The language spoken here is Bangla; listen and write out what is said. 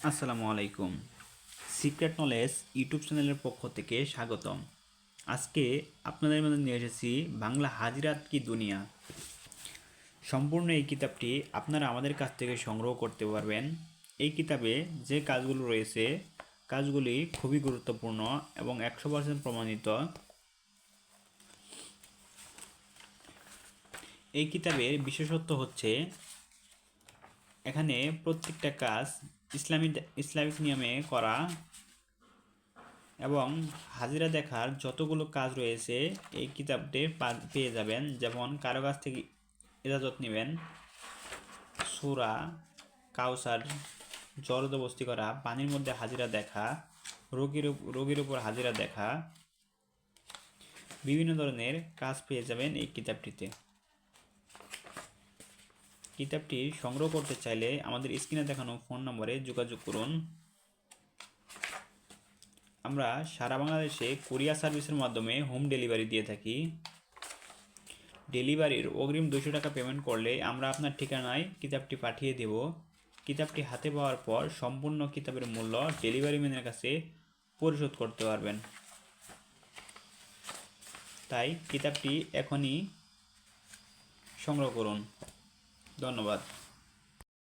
আসসালামু আলাইকুম। সিক্রেট নলেজ ইউটিউব চ্যানেলের পক্ষ থেকে স্বাগতম। আজকে আপনাদের মধ্যে নিয়ে এসেছি বাংলা হাজিরাত কি দুনিয়া। সম্পূর্ণ এই কিতাবটি আপনারা আমাদের কাছ থেকে সংগ্রহ করতে পারবেন। এই কিতাবে যে কাজগুলো রয়েছে কাজগুলি খুবই গুরুত্বপূর্ণ এবং 100% প্রমাণিত। এই কিতাবের বিশেষত্ব হচ্ছে এখানে প্রত্যেকটা কাজ ইসলামিক নিয়মে করা এবং হাজিরা দেখার যতগুলো কাজ রয়েছে এই কিতাবটি পেয়ে যাবেন। যেমন কারো কাছ থেকে ইজাজত নেবেন, সূরা কাউসার, জবরদস্তি করা, পানির মধ্যে হাজিরা দেখা, রোগীর উপর হাজিরা দেখা, বিভিন্ন ধরনের কাজ পেয়ে যাবেন এই কিতাবটিতে। কিতাবটি সংগ্রহ করতে চাইলে আমাদের স্ক্রিনে দেখানো ফোন নম্বরে যোগাযোগ করুন। আমরা সারা বাংলাদেশে কুরিয়ার সার্ভিসের মাধ্যমে হোম ডেলিভারি দিয়ে থাকি। ডেলিভারির অগ্রিম 200 টাকা পেমেন্ট করলে আমরা আপনার ঠিকানায় কিতাবটি পাঠিয়ে দেব। কিতাবটি হাতে পাওয়ার পর সম্পূর্ণ কিতাবের মূল্য ডেলিভারি ম্যানের কাছে পরিশোধ করতে পারবেন। তাই কিতাবটি এখনই সংগ্রহ করুন। ধন্যবাদ।